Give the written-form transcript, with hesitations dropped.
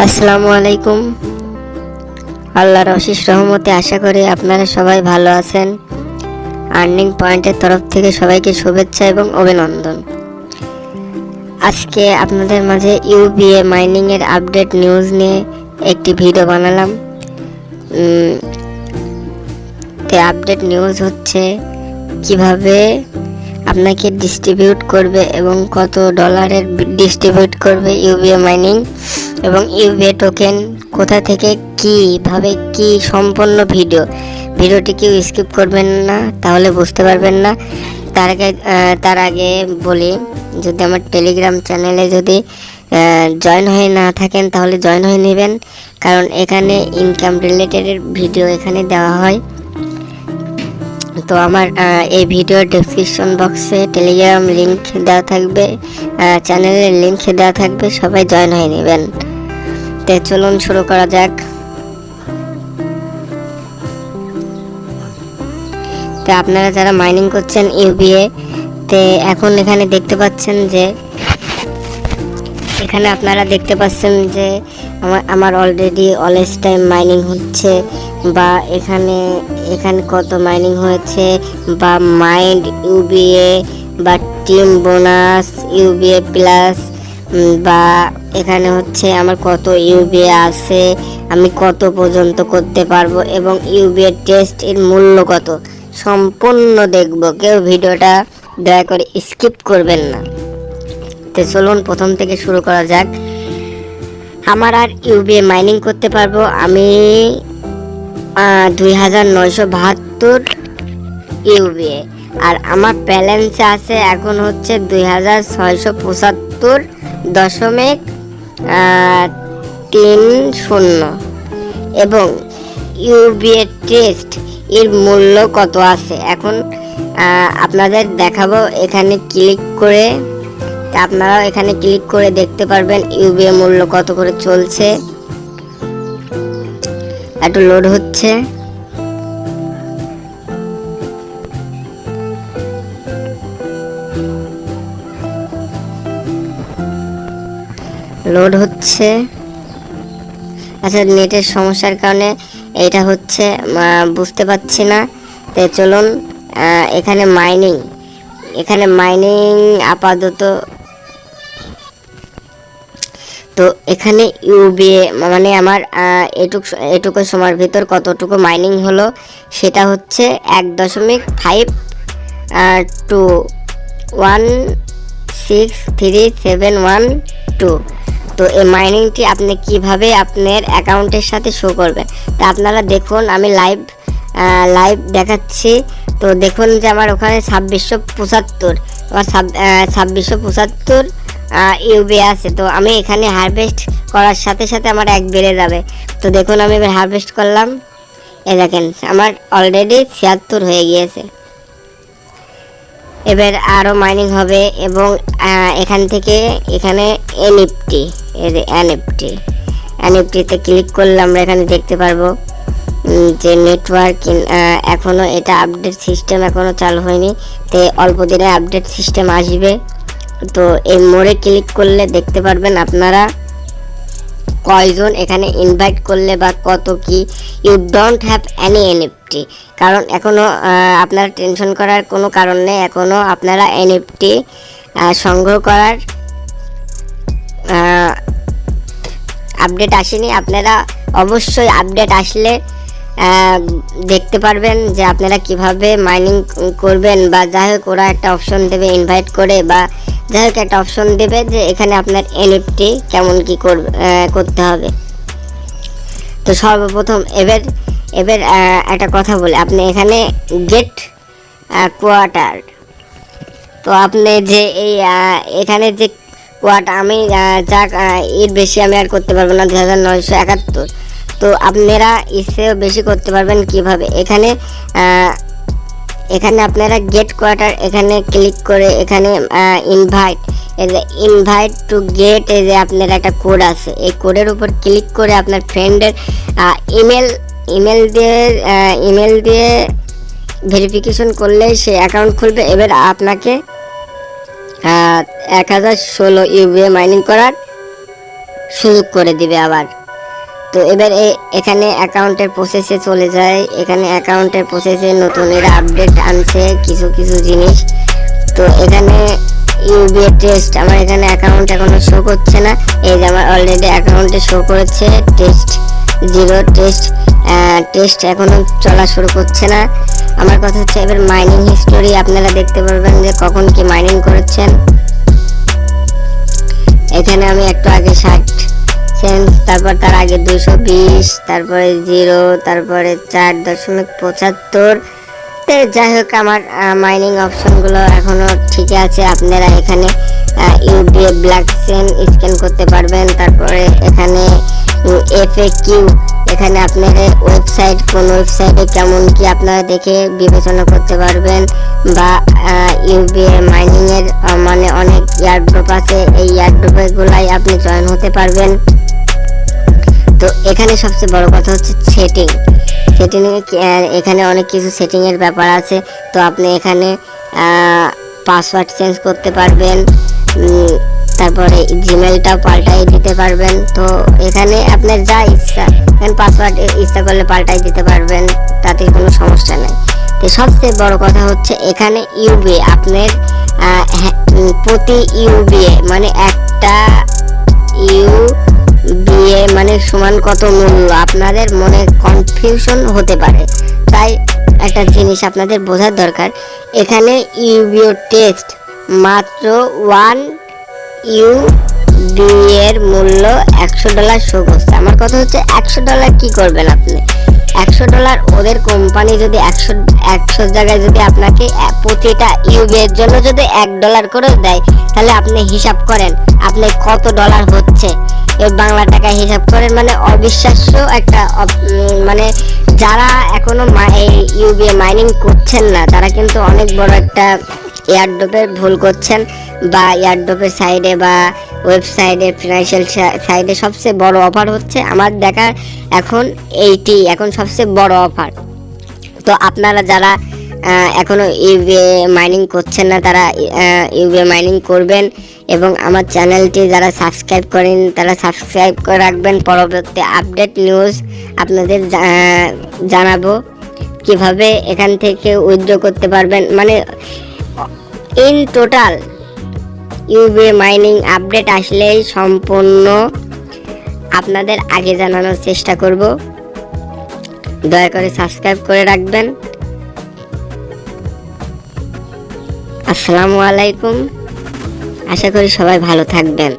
আসসালামু আলাইকুম। আল্লাহর অশেষ রহমতে আশা করি আপনারা সবাই ভালো আছেন। আর্নিং পয়েন্টের তরফ থেকে সবাইকে শুভেচ্ছা এবং অভিনন্দন। আজকে আপনাদের মাঝে UBA মাইনিং এর আপডেট নিউজ নিয়ে একটি ভিডিও বানালাম। আপডেট নিউজ হচ্ছে কিভাবে আপনাকে ডিস্ট্রিবিউট করবে এবং কত ডলারের ডিস্ট্রিবিউট করবে UBA মাইনিং এবং UBA টোকেন কোথা থেকে কিভাবে কি সম্পূর্ণ ভিডিওটি কেউ স্কিপ করবেন না, তাহলে বুঝতে পারবেন না। তার আগে বলি, যদি আমার টেলিগ্রাম চ্যানেলে যদি জয়েন হয়ে না থাকেন তাহলে জয়েন হয়ে নেবেন, কারণ এখানে ইনকাম রিলেটেড ভিডিও এখানে দেওয়া হয়। তো আমার এই ভিডিওর ডেসক্রিপশন বক্সে টেলিগ্রাম লিংক দেওয়া থাকবে, চ্যানেলের লিংক দেওয়া থাকবে, সবাই জয়েন হয়ে নেবেন। তো চলুন শুরু করা যাক। তো আপনারা যারা মাইনিং করছেন UBA তে এখন এখানে দেখতে পাচ্ছেন যে আমার অলরেডি অলওয়েজ টাইম মাইনিং হচ্ছে, বা এখানে কত মাইনিং হয়েছে, বা মাইন্ড UBA বা টিম বোনাস UBA প্লাস, বা এখানে হচ্ছে আমার কত UBA আছে, আমি কত পর্যন্ত করতে পারবো এবং UBA টেস্ট এর মূল্য কত, সম্পূর্ণ দেখব। কেউ ভিডিওটা দয়া করে স্কিপ করবেন না। তো চলুন প্রথম থেকে শুরু করা যাক। আমার আর UBA মাইনিং করতে পারবো আমি 2972 UBA, আর আমার ব্যালেন্সে আছে এখন হচ্ছে 2675.30 এবং UBA টেস্ট এর মূল্য কত আছে এখন আপনাদের দেখাবো। এখানে ক্লিক করে আপনারাও এখানে ক্লিক করে দেখতে পারবেন UBA মূল্য কত করে চলছে। একটু লোড হচ্ছে। আচ্ছা, নেটের সমস্যার কারণে এটা হচ্ছে, বুঝতে পারছি না। তো চলুন এখানে মাইনিং আপাতত। তো এখানে UBA মানে আমার এটুকু সময়ের ভিতর কতটুকু মাইনিং হলো সেটা হচ্ছে 1.52163712। তো এই মাইনিংটি আপনি কিভাবে আপনার অ্যাকাউন্টের সাথে শো করবেন তা আপনারা দেখুন। আমি লাইভ দেখাচ্ছি। তো দেখুন যে আমার ওখানে 2675 UBA আছে। তো আমি এখানে হারভেস্ট করার সাথে সাথে আমার এক বেড়ে যাবে। তো দেখুন আমি এবার হারভেস্ট করলাম, এই দেখেন আমার অলরেডি 76 হয়ে গিয়েছে। এবার আরও মাইনিং হবে এবং এখান থেকে এখানে NFTতে ক্লিক করলে আমরা এখানে দেখতে পারবো যে নেটওয়ার্ক এখনও এটা আপডেট সিস্টেম এখনও চালু হয়নি, তো অল্প দিনে আপডেট সিস্টেম আসবে। তো এই মোড়ে ক্লিক করলে দেখতে পারবেন আপনারা কয়জন এখানে ইনভাইট করলে বা কত কি। You don't have any NFT, কারণ এখনও আপনারা টেনশন করার কোনো কারণ নেই। এখনও আপনারা NFT সংগ্রহ করার আপডেট আসেনি। আপনারা অবশ্যই আপডেট আসলে দেখতে পারবেন যে আপনারা কিভাবে মাইনিং করবেন, বা যাই হোক ওরা একটা অপশন দেবে ইনভাইট করে, বা যাই হোক একটা অপশন দেবে যে এখানে আপনার NFT কেমন কি করতে হবে। তো সর্বপ্রথম এবার একটা কথা বলি, আপনি এখানে গেট কোয়ার্টার, তো আপনি যে এখানে যে কোয়ার্টার আমি এর বেশি আমি আর করতে পারবো না, 2971। তো আপনারা এসেও বেশি করতে পারবেন কিভাবে। এখানে আপনারা গেট কোয়ার্টার এখানে ক্লিক করে এখানে ইনভাইট টু গেট, এই যে আপনার একটা কোড আছে, এই কোডের উপর ক্লিক করে আপনার ফ্রেন্ডের ইমেল দিয়ে ভেরিফিকেশন করলে সে অ্যাকাউন্ট খুলবে। এবার আপনাকে 1016 UBA মাইনিং করার সুযোগ করে দিবে আবার। তো এবার এখানে অ্যাকাউন্টের প্রসেসে চলে যায়। এখানে অ্যাকাউন্টের প্রসেসে নতুন এরা আপডেট আনছে কিছু কিছু জিনিস। তো এখানে ইউবিএ টেস্ট, আমার এখানে অ্যাকাউন্ট এখনো শো করছে না। এই যে আমার অলরেডি অ্যাকাউন্টে শো করেছে টেস্ট 0 টেস্ট এখনো চলা শুরু করছে না। আমার কথা হচ্ছে এবার মাইনিং হিস্টোরি আপনারা দেখতে পারবেন যে কখন কি মাইনিং করেছেন। এখানে আমি একটু আগে 60 সেন্ট, তারপর তার আগে 220, তারপরে 0, তারপরে 4.75। যাই হোক আমার মাইনিং অপশনগুলো এখনো ঠিক আছে। আপনারা এখানে ইউবিএ ব্ল্যাক চেন স্ক্যান করতে পারবেন। তারপরে এখানে এফএকিউ, এখানে আপনারা ওয়েবসাইট, কোন ওয়েবসাইটে কেমন কি আপনারা দেখে বিবেচনা করতে পারবেন। বা ইউবিএ মাইনিং এর মানে অনেক এয়ারড্রপ আছে, এই এয়ারড্রপগুলাই আপনি জয়েন হতে পারবেন। তো এখানে সবচেয়ে বড় কথা হচ্ছে সেটিং। এখানে অনেক কিছু সেটিং এর ব্যাপার আছে। তো আপনি এখানে পাসওয়ার্ড চেঞ্জ করতে পারবেন, তারপরে জিমেলটাও পাল্টাই দিতে পারবেন। তো এখানে আপনার যা ইচ্ছা, এখানে পাসওয়ার্ড ইচ্ছা করলে পাল্টাই দিতে পারবেন, তাতে কোনো সমস্যা নেই। তো সবচেয়ে বড় কথা হচ্ছে এখানে ইউবিএ আপনার প্রতি ইউবিএ মানে একটা ইউবিএ মানে সমান কত মূল্য, আপনাদের মনে কনফিউশন হতে পারে। তাই একটা জিনিস আপনাদের বোঝার দরকার, এখানে ইউবিএ টেস্ট মাত্র 1 ইউবি এর মূল্য $100 শো করছে। আমার কথা হচ্ছে $100 কি করবেন আপনি? $100 ওদের কোম্পানি যদি 100 জায়গায় যদি আপনাকে প্রতিটা ইউবি এর জন্য যদি $1 করে দেয়, তাহলে আপনি হিসাব করেন আপনি কত ডলার হচ্ছে। এর বাংলা টাকায় হিসাব করেন, মানে অবিশ্বাস্য একটা মানে যারা এখনো এই ইউবিএ মাইনিং করছেন না তারা কিন্তু অনেক বড় একটা এয়ারড্রপের ভুল করছেন। বা এয়ারড্রপের সাইডে বা ওয়েবসাইটে ফিনান্সিয়াল সাইডে সবচেয়ে বড় অফার হচ্ছে আমার দেখার এখন এইটি এখন সবচেয়ে বড় অফার। তো আপনারা যারা এখনো ইউবিএ মাইনিং করছেন না তারা ইউবিএ মাইনিং করবেন, এবং আমার চ্যানেলটি যারা সাবস্ক্রাইব করেন তারা সাবস্ক্রাইব করে রাখবেন। পরবর্তী আপডেট নিউজ আপনাদের জানাবো কিভাবে এখান থেকে উইথড্র করতে পারবেন। মানে in total UBA mining update আসলেই সম্পূর্ণ আপনাদের আগে জানানোর চেষ্টা করব। দয়া করে সাবস্ক্রাইব করে রাখবেন। আসসালামু আলাইকুম, আশা করি সবাই ভালো থাকবেন।